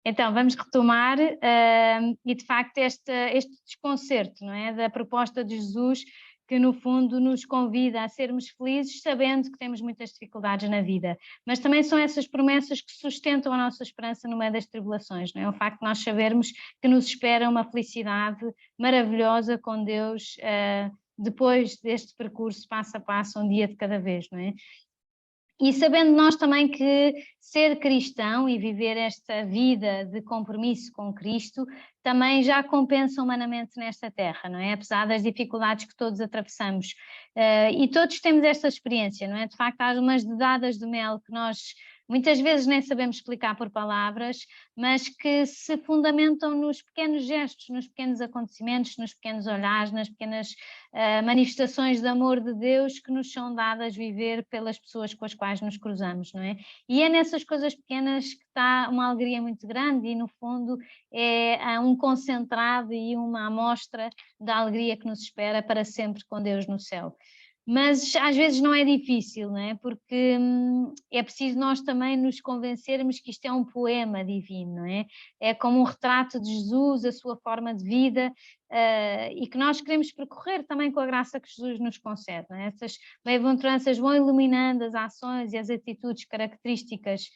Então, vamos retomar, e de facto este desconcerto, não é, da proposta de Jesus, que no fundo nos convida a sermos felizes, sabendo que temos muitas dificuldades na vida. Mas também são essas promessas que sustentam a nossa esperança no meio das tribulações, não é? O facto de nós sabermos que nos espera uma felicidade maravilhosa com Deus, depois deste percurso passo a passo, um dia de cada vez, não é? E sabendo nós também que ser cristão e viver esta vida de compromisso com Cristo também já compensa humanamente nesta terra, não é? Apesar das dificuldades que todos atravessamos. E todos temos esta experiência, não é? De facto, há umas dedadas de mel que nós muitas vezes nem sabemos explicar por palavras, mas que se fundamentam nos pequenos gestos, nos pequenos acontecimentos, nos pequenos olhares, nas pequenas manifestações de amor de Deus que nos são dadas viver pelas pessoas com as quais nos cruzamos, não é? E é nessas coisas pequenas que está uma alegria muito grande e, no fundo, é um concentrado e uma amostra da alegria que nos espera para sempre com Deus no céu. Mas às vezes não é difícil, não é? Porque é preciso nós também nos convencermos que isto é um poema divino, não é? É como um retrato de Jesus, a sua forma de vida, e que nós queremos percorrer também com a graça que Jesus nos concede, não é? Essas bem-aventuranças vão iluminando as ações e as atitudes características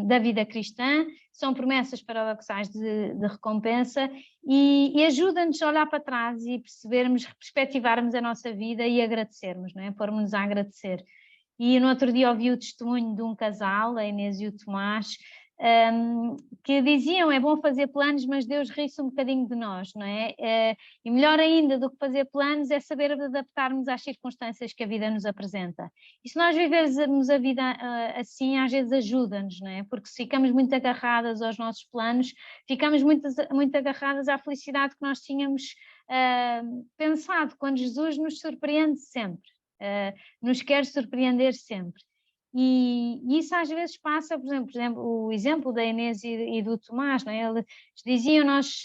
da vida cristã, são promessas paradoxais de recompensa e ajuda-nos a olhar para trás e percebermos, perspectivarmos a nossa vida e agradecermos, não é? Pormos-nos a agradecer. E no outro dia ouvi o testemunho de um casal, a Inês e o Tomás, que diziam: é bom fazer planos, mas Deus ri-se um bocadinho de nós, não é? E melhor ainda do que fazer planos é saber adaptarmos às circunstâncias que a vida nos apresenta. E se nós vivermos a vida assim, às vezes ajuda-nos, não é? Porque se ficamos muito agarradas aos nossos planos, ficamos muito agarradas à felicidade que nós tínhamos pensado, quando Jesus nos surpreende sempre, nos quer surpreender sempre. E isso às vezes passa, por exemplo, o exemplo da Inês e do Tomás, não é? Eles diziam: nós,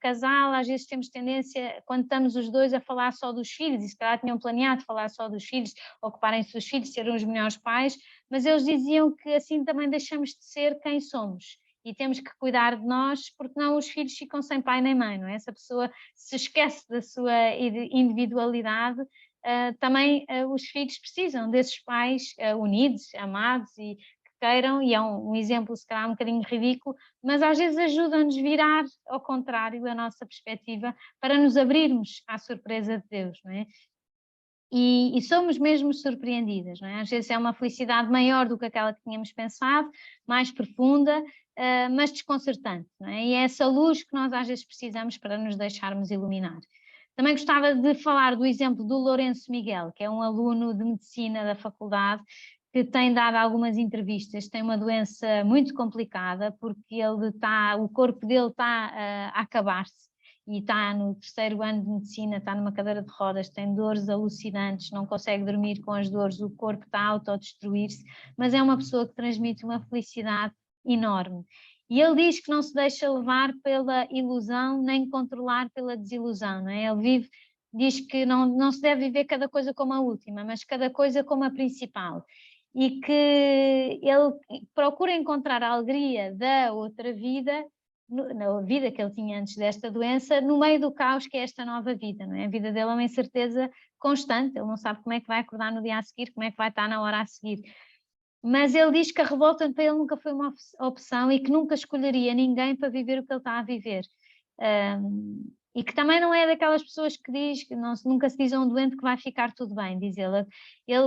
casal, às vezes temos tendência, quando estamos os dois, a falar só dos filhos, e se calhar tinham planeado falar só dos filhos, ocuparem-se dos filhos, serem os melhores pais, mas eles diziam que assim também deixamos de ser quem somos. E temos que cuidar de nós, porque não os filhos ficam sem pai nem mãe, não é? Essa pessoa se esquece da sua individualidade. Também os filhos precisam desses pais unidos, amados e que queiram, e é um exemplo se calhar um bocadinho ridículo, mas às vezes ajuda-nos a virar ao contrário a nossa perspectiva para nos abrirmos à surpresa de Deus, não é? E somos mesmo surpreendidas, não é? Às vezes é uma felicidade maior do que aquela que tínhamos pensado, mais profunda, mas desconcertante, não é? E é essa luz que nós às vezes precisamos para nos deixarmos iluminar. Também gostava de falar do exemplo do Lourenço Miguel, que é um aluno de medicina da faculdade, que tem dado algumas entrevistas, tem uma doença muito complicada, porque o corpo dele está a acabar-se, e está no terceiro ano de medicina, está numa cadeira de rodas, tem dores alucinantes, não consegue dormir com as dores, o corpo está a autodestruir-se, mas é uma pessoa que transmite uma felicidade enorme. E ele diz que não se deixa levar pela ilusão, nem controlar pela desilusão, não é? Ele diz que não se deve viver cada coisa como a última, mas cada coisa como a principal. E que ele procura encontrar a alegria da outra vida, na vida que ele tinha antes desta doença, no meio do caos que é esta nova vida, não é? A vida dele é uma incerteza constante, ele não sabe como é que vai acordar no dia a seguir, como é que vai estar na hora a seguir. Mas ele diz que a revolta para ele nunca foi uma opção e que nunca escolheria ninguém para viver o que ele está a viver. E que também não é daquelas pessoas que diz que nunca se diz a um doente que vai ficar tudo bem, diz ele.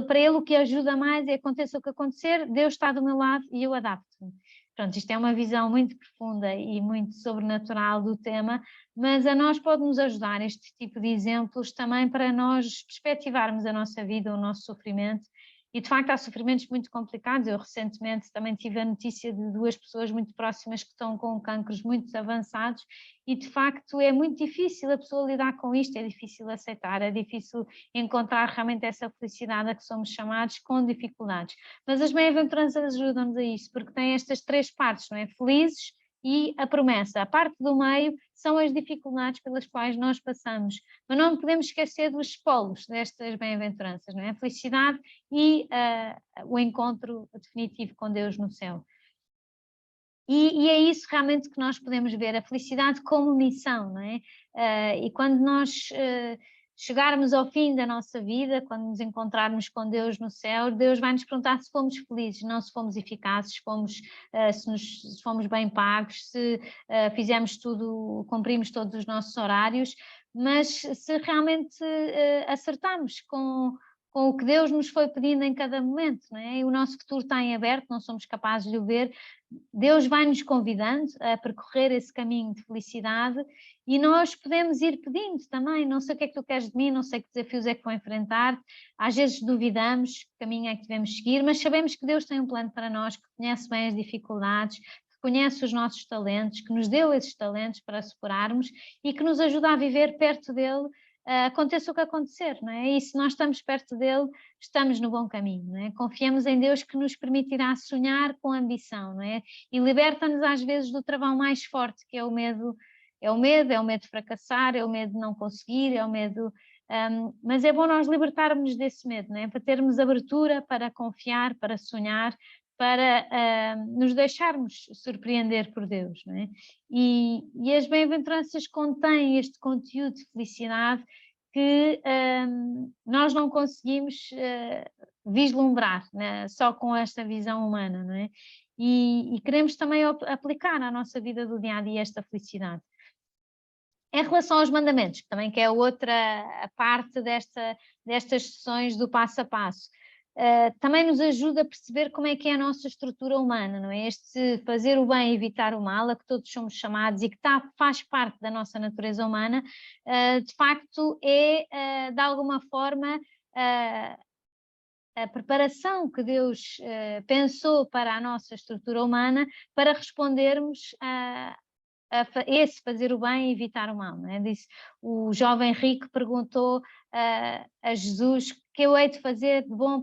Para ele o que ajuda mais é: aconteça o que acontecer, Deus está do meu lado e eu adapto-me. Pronto, isto é uma visão muito profunda e muito sobrenatural do tema, mas a nós pode-nos ajudar este tipo de exemplos também para nós perspectivarmos a nossa vida, o nosso sofrimento. E de facto há sofrimentos muito complicados. Eu recentemente também tive a notícia de 2 pessoas muito próximas que estão com cancros muito avançados e de facto é muito difícil a pessoa lidar com isto, é difícil aceitar, é difícil encontrar realmente essa felicidade a que somos chamados com dificuldades. Mas as bem-aventuranças ajudam-nos a isso, porque têm estas 3 partes, não é? Felizes e a promessa. A parte do meio são as dificuldades pelas quais nós passamos, mas não podemos esquecer dos polos destas bem-aventuranças, não é? A felicidade e o encontro definitivo com Deus no céu. E é isso realmente que nós podemos ver, a felicidade como missão, não é? E quando nós chegarmos ao fim da nossa vida, quando nos encontrarmos com Deus no céu, Deus vai nos perguntar se fomos felizes, não se fomos eficazes, se fomos bem pagos, se fizemos tudo, cumprimos todos os nossos horários, mas se realmente acertamos com o que Deus nos foi pedindo em cada momento, não é? E o nosso futuro está em aberto, não somos capazes de o ver. Deus vai nos convidando a percorrer esse caminho de felicidade e nós podemos ir pedindo também. Não sei o que é que tu queres de mim, não sei que desafios é que vou enfrentar. Às vezes duvidamos que caminho é que devemos seguir, mas sabemos que Deus tem um plano para nós, que conhece bem as dificuldades, que conhece os nossos talentos, que nos deu esses talentos para superarmos e que nos ajuda a viver perto dele, aconteça o que acontecer, não é? E se nós estamos perto dele, estamos no bom caminho, não é? Confiamos em Deus que nos permitirá sonhar com ambição, não é? E liberta-nos às vezes do travão mais forte, que é o medo, é o medo de fracassar, é o medo de não conseguir, é o medo... mas é bom nós libertarmos desse medo, não é? Para termos abertura para confiar, para sonhar, para nos deixarmos surpreender por Deus, não é? E as bem-aventuranças contêm este conteúdo de felicidade que nós não conseguimos vislumbrar, né? Só com esta visão humana, não é? E queremos também aplicar à nossa vida do dia a dia esta felicidade. Em relação aos mandamentos, também que é outra parte destas sessões do passo a passo, também nos ajuda a perceber como é que é a nossa estrutura humana, não é? Este fazer o bem e evitar o mal, a que todos somos chamados e que faz parte da nossa natureza humana, de facto é, de alguma forma, a preparação que Deus pensou para a nossa estrutura humana para respondermos a esse fazer o bem e evitar o mal, não é? Disse, o jovem rico perguntou a Jesus o que eu hei de fazer de bom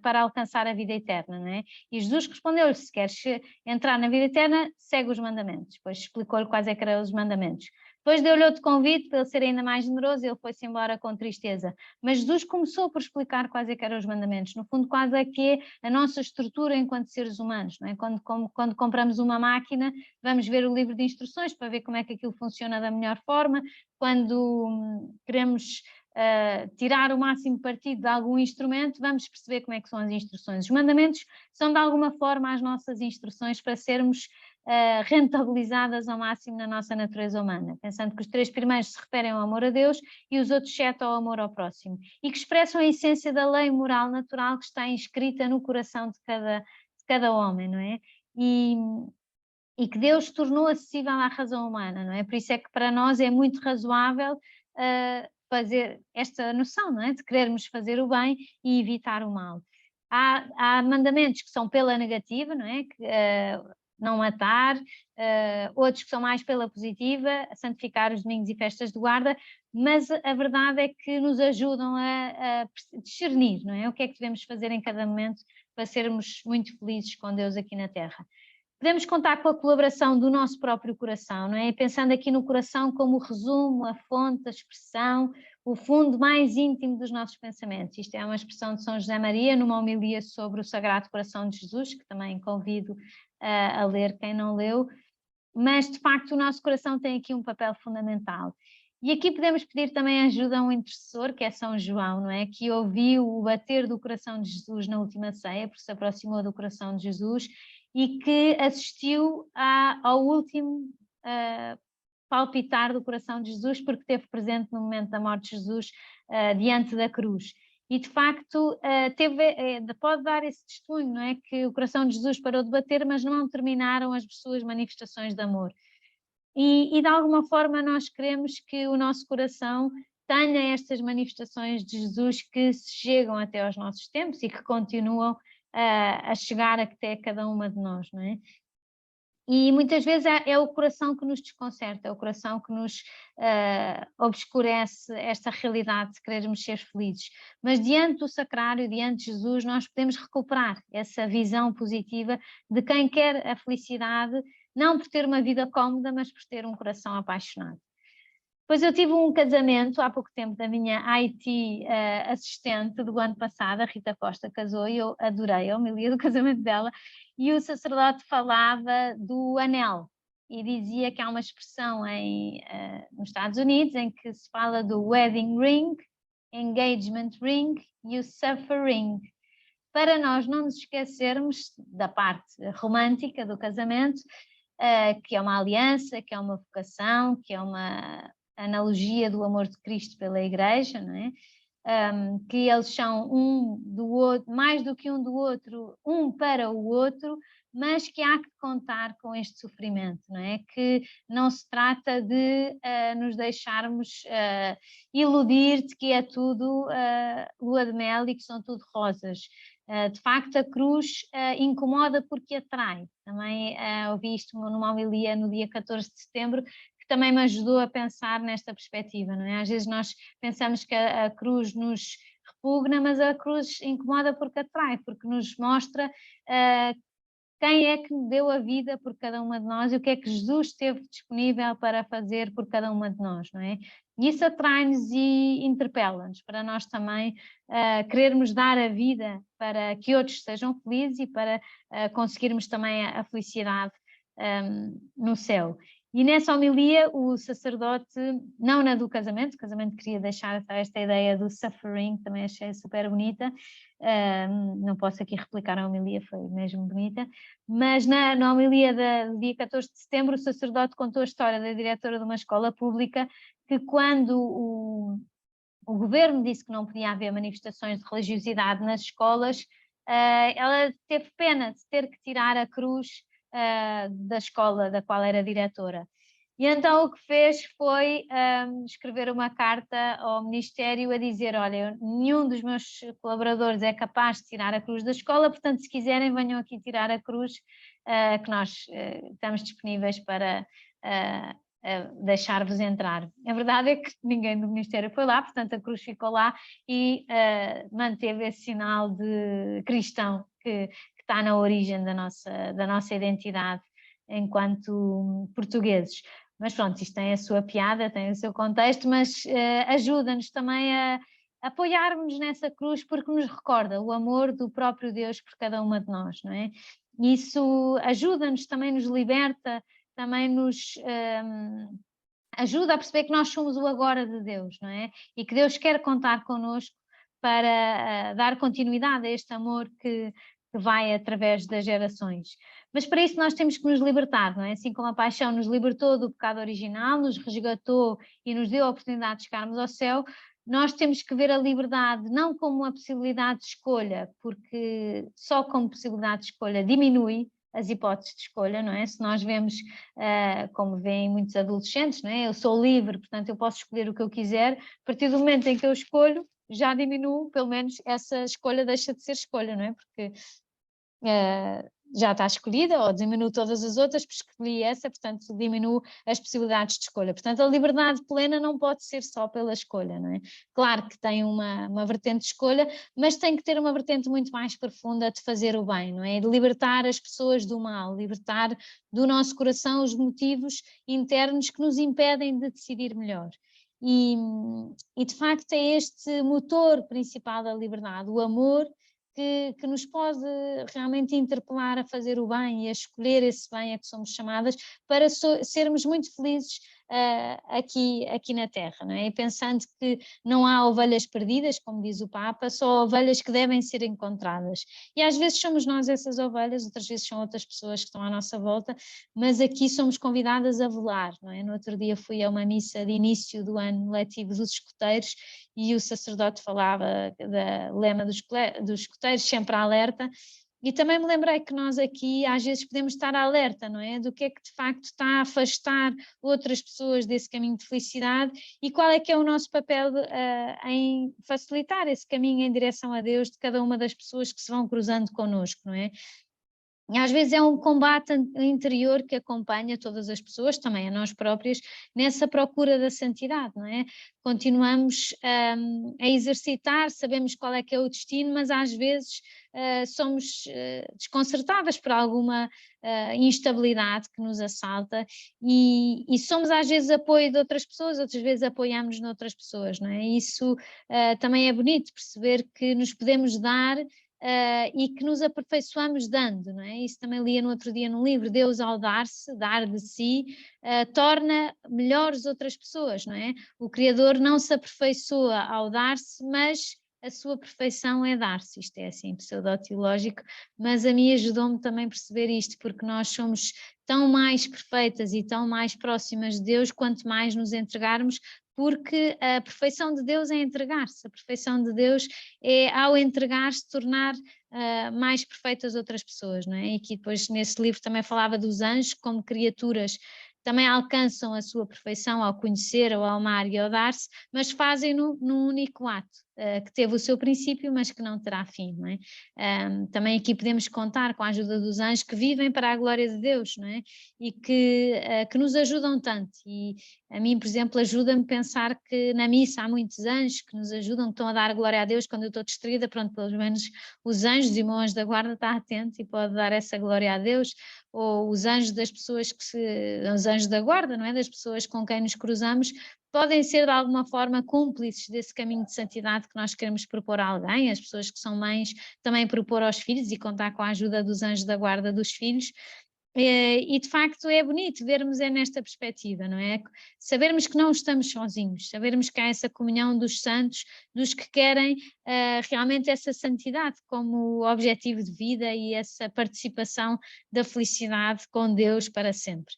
para alcançar a vida eterna, não é? E Jesus respondeu-lhe, se queres entrar na vida eterna, segue os mandamentos. Depois explicou-lhe quais é que eram os mandamentos. Depois deu-lhe outro convite para ele ser ainda mais generoso e ele foi-se embora com tristeza. Mas Jesus começou por explicar quais é que eram os mandamentos. No fundo, quase é que é a nossa estrutura enquanto seres humanos, não é? Quando compramos uma máquina, vamos ver o livro de instruções para ver como é que aquilo funciona da melhor forma. Quando queremos tirar o máximo partido de algum instrumento, vamos perceber como é que são as instruções. Os mandamentos são de alguma forma as nossas instruções para sermos rentabilizadas ao máximo na nossa natureza humana, pensando que os 3 primeiros se referem ao amor a Deus e os outros 7 ao amor ao próximo, e que expressam a essência da lei moral natural que está inscrita no coração de cada homem, não é? E que Deus tornou acessível à razão humana, não é? Por isso é que para nós é muito razoável fazer esta noção, não é? De querermos fazer o bem e evitar o mal. Há mandamentos que são pela negativa, não é? Não matar, outros que são mais pela positiva, santificar os domingos e festas de guarda, mas a verdade é que nos ajudam a discernir, não é? O que é que devemos fazer em cada momento para sermos muito felizes com Deus aqui na Terra. Podemos contar com a colaboração do nosso próprio coração, não é? E pensando aqui no coração como o resumo, a fonte, a expressão, o fundo mais íntimo dos nossos pensamentos. Isto é uma expressão de São José Maria, numa homilia sobre o Sagrado Coração de Jesus, que também convido a ler quem não leu, mas de facto o nosso coração tem aqui um papel fundamental. E aqui podemos pedir também ajuda a um intercessor, que é São João, não é? Que ouviu o bater do coração de Jesus na última ceia, porque se aproximou do coração de Jesus, e que assistiu ao último palpitar do coração de Jesus, porque esteve presente no momento da morte de Jesus diante da cruz. E de facto pode dar esse testemunho, não é? Que o coração de Jesus parou de bater, mas não terminaram as suas manifestações de amor. E de alguma forma nós queremos que o nosso coração tenha estas manifestações de Jesus que chegam até aos nossos tempos e que continuam a chegar até cada uma de nós, não é? E muitas vezes é o coração que nos desconcerta, é o coração que nos obscurece esta realidade de querermos ser felizes. Mas diante do sacrário, diante de Jesus, nós podemos recuperar essa visão positiva de quem quer a felicidade, não por ter uma vida cómoda, mas por ter um coração apaixonado. Depois eu tive um casamento há pouco tempo da minha IT assistente do ano passado, a Rita Costa casou, e eu adorei a homilia do casamento dela, e o sacerdote falava do anel e dizia que há uma expressão nos Estados Unidos em que se fala do wedding ring, engagement ring e o suffer ring, para nós não nos esquecermos da parte romântica do casamento, que é uma aliança, que é uma vocação, que é uma analogia do amor de Cristo pela Igreja, não é? Que eles são um do outro, mais do que um do outro, um para o outro, mas que há que contar com este sofrimento, não é? Que não se trata de nos deixarmos iludir de que é tudo lua de mel e que são tudo rosas. De facto, a cruz incomoda porque atrai. Também ouvi isto numa homilia no dia 14 de setembro, que também me ajudou a pensar nesta perspectiva, não é? Às vezes nós pensamos que a cruz nos repugna, mas a cruz incomoda porque atrai, porque nos mostra quem é que deu a vida por cada uma de nós e o que é que Jesus esteve disponível para fazer por cada uma de nós, não é? E isso atrai-nos e interpela-nos para nós também querermos dar a vida para que outros sejam felizes e para conseguirmos também a felicidade no céu. E nessa homilia o sacerdote, não na do casamento, o casamento queria deixar esta ideia do suffering, também achei super bonita, não posso aqui replicar a homilia, foi mesmo bonita, mas na homilia do dia 14 de setembro o sacerdote contou a história da diretora de uma escola pública que quando o governo disse que não podia haver manifestações de religiosidade nas escolas, ela teve pena de ter que tirar a cruz da escola da qual era diretora. E então o que fez foi escrever uma carta ao Ministério a dizer, olha, nenhum dos meus colaboradores é capaz de tirar a cruz da escola, portanto se quiserem venham aqui tirar a cruz, que nós estamos disponíveis para deixar-vos entrar. A verdade é que ninguém do Ministério foi lá, portanto a cruz ficou lá e manteve esse sinal de cristão que está na origem da nossa identidade enquanto portugueses. Mas pronto, isto tem a sua piada, tem o seu contexto, mas ajuda-nos também a apoiarmos nessa cruz porque nos recorda o amor do próprio Deus por cada uma de nós, não é? Isso ajuda-nos, também nos liberta, também nos ajuda a perceber que nós somos o agora de Deus, não é? E que Deus quer contar connosco para dar continuidade a este amor que vai através das gerações. Mas para isso nós temos que nos libertar, não é? Assim como a paixão nos libertou do pecado original, nos resgatou e nos deu a oportunidade de chegarmos ao céu, nós temos que ver a liberdade não como uma possibilidade de escolha, porque só como possibilidade de escolha diminui as hipóteses de escolha, não é? Se nós vemos, como veem muitos adolescentes, não é? Eu sou livre, portanto eu posso escolher o que eu quiser, a partir do momento em que eu escolho, já diminuo, pelo menos essa escolha deixa de ser escolha, não é? Porque já está escolhida, ou diminuo todas as outras, porque escolhi essa, portanto diminuo as possibilidades de escolha. Portanto, a liberdade plena não pode ser só pela escolha, não é? Claro que tem uma vertente de escolha, mas tem que ter uma vertente muito mais profunda de fazer o bem, não é? De libertar as pessoas do mal, libertar do nosso coração os motivos internos que nos impedem de decidir melhor. E de facto é este motor principal da liberdade, o amor, que nos pode realmente interpelar a fazer o bem e a escolher esse bem a que somos chamadas para sermos muito felizes aqui na Terra, não é? E pensando que não há ovelhas perdidas, como diz o Papa, só ovelhas que devem ser encontradas. E às vezes somos nós essas ovelhas, outras vezes são outras pessoas que estão à nossa volta, mas aqui somos convidadas a velar, não é? No outro dia fui a uma missa de início do ano letivo dos escoteiros e o sacerdote falava da lema dos escoteiros, sempre alerta, e também me lembrei que nós aqui às vezes podemos estar alerta, não é? Do que é que de facto está a afastar outras pessoas desse caminho de felicidade e qual é que é o nosso papel em facilitar esse caminho em direção a Deus de cada uma das pessoas que se vão cruzando connosco, não é? E às vezes é um combate interior que acompanha todas as pessoas, também a nós próprias, nessa procura da santidade, não é? Continuamos a exercitar, sabemos qual é que é o destino, mas às vezes somos desconcertadas por alguma instabilidade que nos assalta e somos às vezes apoio de outras pessoas, outras vezes apoiamos noutras pessoas, não é? Isso também é bonito perceber que nos podemos dar e que nos aperfeiçoamos dando, não é? Isso também lia no outro dia no livro, Deus ao dar-se, dar de si, torna melhores outras pessoas, não é? O Criador não se aperfeiçoa ao dar-se, mas a sua perfeição é dar-se, isto é assim pseudo-teológico, mas a mim ajudou-me também a perceber isto, porque nós somos tão mais perfeitas e tão mais próximas de Deus quanto mais nos entregarmos, porque a perfeição de Deus é entregar-se, a perfeição de Deus é ao entregar-se tornar mais perfeitas outras pessoas, não é? E que depois nesse livro também falava dos anjos como criaturas também alcançam a sua perfeição ao conhecer, ao amar e ao dar-se, mas fazem-no num único ato, que teve o seu princípio, mas que não terá fim, não é? Também aqui podemos contar com a ajuda dos anjos que vivem para a glória de Deus, não é? E que nos ajudam tanto, e a mim, por exemplo, ajuda-me a pensar que na missa há muitos anjos que nos ajudam, que estão a dar glória a Deus quando eu estou distraída, pronto, pelo menos os anjos e o meu anjo da guarda está atento e pode dar essa glória a Deus, ou os anjos das pessoas os anjos da guarda, não é? Das pessoas com quem nos cruzamos, podem ser de alguma forma cúmplices desse caminho de santidade que nós queremos propor a alguém, as pessoas que são mães também propor aos filhos e contar com a ajuda dos anjos da guarda dos filhos. E de facto é bonito vermos nesta perspectiva, não é? Sabermos que não estamos sozinhos, sabermos que há essa comunhão dos santos, dos que querem realmente essa santidade como objetivo de vida e essa participação da felicidade com Deus para sempre.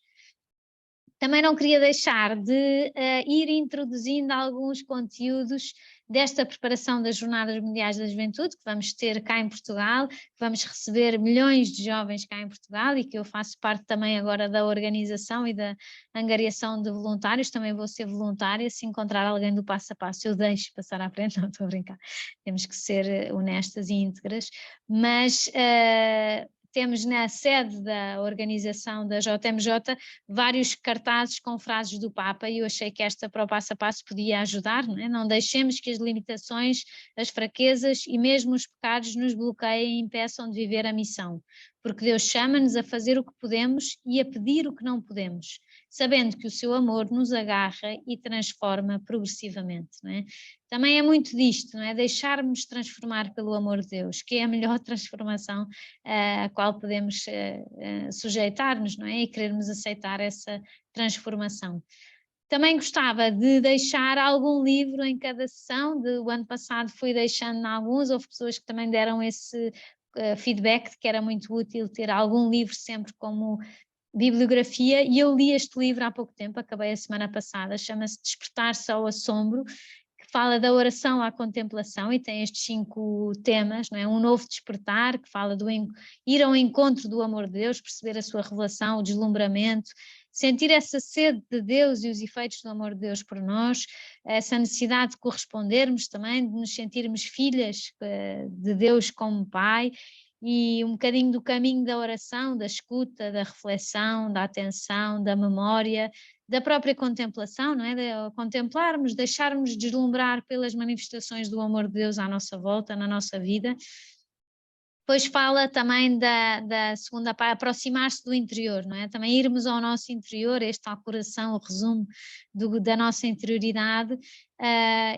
Também não queria deixar de ir introduzindo alguns conteúdos desta preparação das Jornadas Mundiais da Juventude, que vamos ter cá em Portugal, que vamos receber milhões de jovens cá em Portugal e que eu faço parte também agora da organização e da angariação de voluntários, também vou ser voluntária, se encontrar alguém do passo a passo eu deixo passar à frente, não estou a brincar, temos que ser honestas e íntegras, mas temos na sede da organização da JMJ vários cartazes com frases do Papa e eu achei que esta para o passo a passo podia ajudar, não é? Não deixemos que as limitações, as fraquezas e mesmo os pecados nos bloqueiem e impeçam de viver a missão, porque Deus chama-nos a fazer o que podemos e a pedir o que não podemos, sabendo que o seu amor nos agarra e transforma progressivamente, não é? Também é muito disto, não é? Deixarmos transformar pelo amor de Deus, que é a melhor transformação a qual podemos sujeitar-nos, não é? E querermos aceitar essa transformação. Também gostava de deixar algum livro em cada sessão, o ano passado fui deixando alguns, houve pessoas que também deram esse feedback de que era muito útil ter algum livro sempre como bibliografia, e eu li este livro há pouco tempo, acabei a semana passada, chama-se Despertar-se ao Assombro, que fala da oração à contemplação e tem estes 5 temas, não é? Um novo despertar, que fala do ir ao encontro do amor de Deus, perceber a sua revelação, o deslumbramento, sentir essa sede de Deus e os efeitos do amor de Deus por nós, essa necessidade de correspondermos também, de nos sentirmos filhas de Deus como Pai, e um bocadinho do caminho da oração, da escuta, da reflexão, da atenção, da memória, da própria contemplação, não é? De contemplarmos, deixarmos deslumbrar pelas manifestações do amor de Deus à nossa volta, na nossa vida. Depois fala também da segunda parte, aproximar-se do interior, não é? Também irmos ao nosso interior, este ao coração, o resumo da nossa interioridade,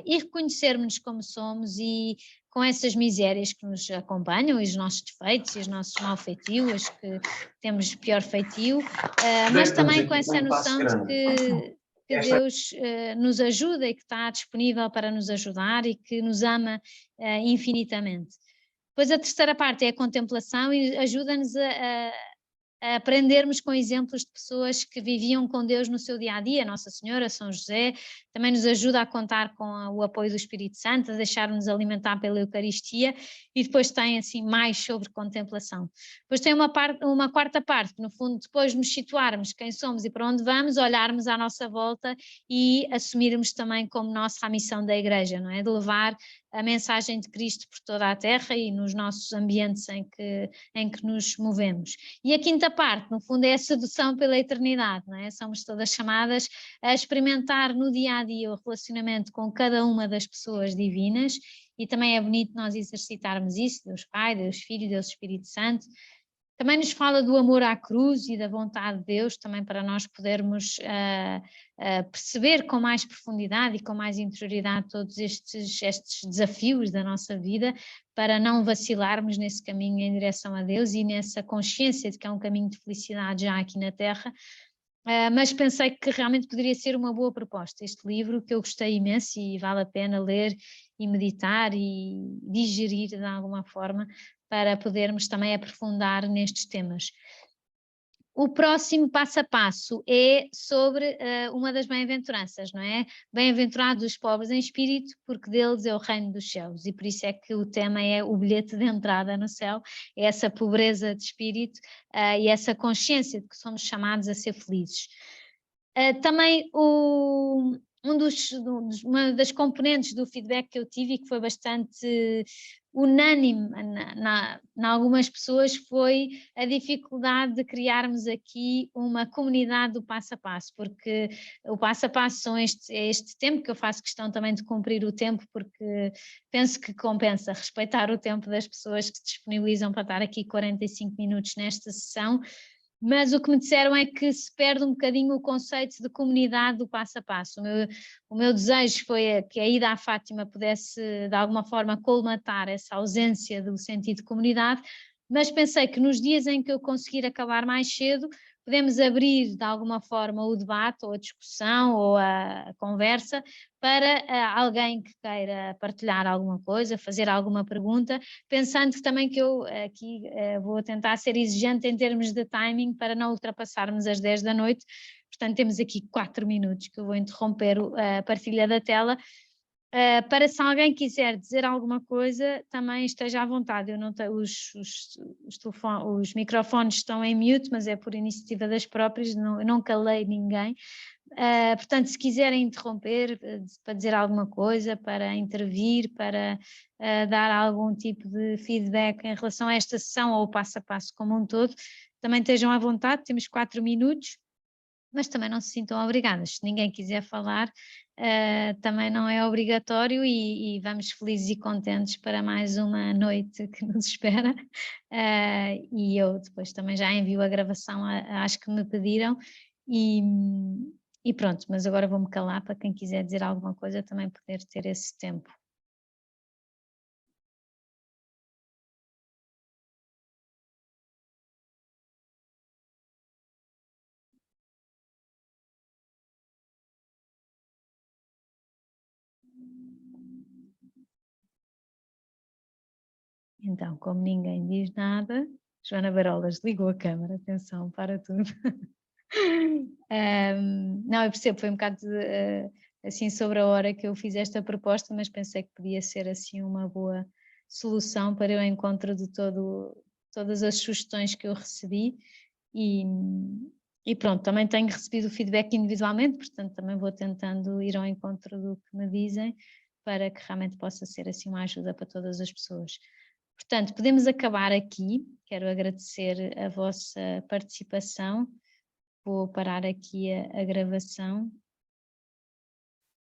e reconhecermos como somos e com essas misérias que nos acompanham, e os nossos defeitos e os nossos mal-feitios, que temos pior feitio, mas também com essa noção de que Deus nos ajuda e que está disponível para nos ajudar e que nos ama infinitamente. Depois a terceira parte é a contemplação e ajuda-nos a aprendermos com exemplos de pessoas que viviam com Deus no seu dia-a-dia, Nossa Senhora, São José, também nos ajuda a contar com o apoio do Espírito Santo, a deixar-nos alimentar pela Eucaristia, e depois tem assim mais sobre contemplação. Depois tem uma quarta parte, que no fundo depois de nos situarmos quem somos e para onde vamos, olharmos à nossa volta e assumirmos também como nossa a missão da Igreja, não é? De levar a mensagem de Cristo por toda a terra e nos nossos ambientes em que nos movemos. E a quinta parte, no fundo, é a sedução pela eternidade, não é? Somos todas chamadas a experimentar no dia-a-dia o relacionamento com cada uma das pessoas divinas, e também é bonito nós exercitarmos isso, Deus Pai, Deus Filho, Deus Espírito Santo, Também nos fala do amor à cruz e da vontade de Deus, também para nós podermos perceber com mais profundidade e com mais interioridade todos estes desafios da nossa vida, para não vacilarmos nesse caminho em direção a Deus e nessa consciência de que é um caminho de felicidade já aqui na Terra. Mas pensei que realmente poderia ser uma boa proposta este livro, que eu gostei imenso e vale a pena ler e meditar e digerir de alguma forma, para podermos também aprofundar nestes temas. O próximo passo a passo é sobre uma das bem-aventuranças, não é? Bem-aventurados os pobres em espírito, porque deles é o reino dos céus, e por isso é que o tema é o bilhete de entrada no céu, é essa pobreza de espírito e essa consciência de que somos chamados a ser felizes. Também uma das componentes do feedback que eu tive e que foi bastante unânime em algumas pessoas foi a dificuldade de criarmos aqui uma comunidade do passo a passo, porque o passo a passo é este tempo que eu faço questão também de cumprir o tempo, porque penso que compensa respeitar o tempo das pessoas que se disponibilizam para estar aqui 45 minutos nesta sessão. Mas o que me disseram é que se perde um bocadinho o conceito de comunidade do passo a passo. O meu desejo foi que a ida à Fátima pudesse, de alguma forma, colmatar essa ausência do sentido de comunidade, mas pensei que nos dias em que eu conseguir acabar mais cedo, podemos abrir, de alguma forma, o debate, ou a discussão, ou a conversa, para alguém que queira partilhar alguma coisa, fazer alguma pergunta, pensando também que eu aqui vou tentar ser exigente em termos de timing para não ultrapassarmos as 10 da noite, portanto temos aqui 4 minutos que eu vou interromper a partilha da tela, para se alguém quiser dizer alguma coisa, também esteja à vontade. Eu não tenho, os microfones estão em mute, mas é por iniciativa das próprias, eu não calei ninguém. Portanto, se quiserem interromper para dizer alguma coisa, para intervir, para dar algum tipo de feedback em relação a esta sessão ou o passo a passo como um todo, também estejam à vontade, temos 4 minutos, mas também não se sintam obrigadas. Se ninguém quiser falar, também não é obrigatório e vamos felizes e contentes para mais uma noite que nos espera. E eu depois também já envio a gravação às que me pediram e pronto, mas agora vou-me calar para quem quiser dizer alguma coisa também poder ter esse tempo. Então, como ninguém diz nada, Joana Barolas ligou a câmara, atenção, para tudo. Não, eu percebo, foi um bocado assim sobre a hora que eu fiz esta proposta, mas pensei que podia ser assim uma boa solução para o encontro de todas as sugestões que eu recebi e pronto, também tenho recebido o feedback individualmente, portanto também vou tentando ir ao encontro do que me dizem para que realmente possa ser assim uma ajuda para todas as pessoas. Portanto, podemos acabar aqui, quero agradecer a vossa participação. Vou parar aqui a gravação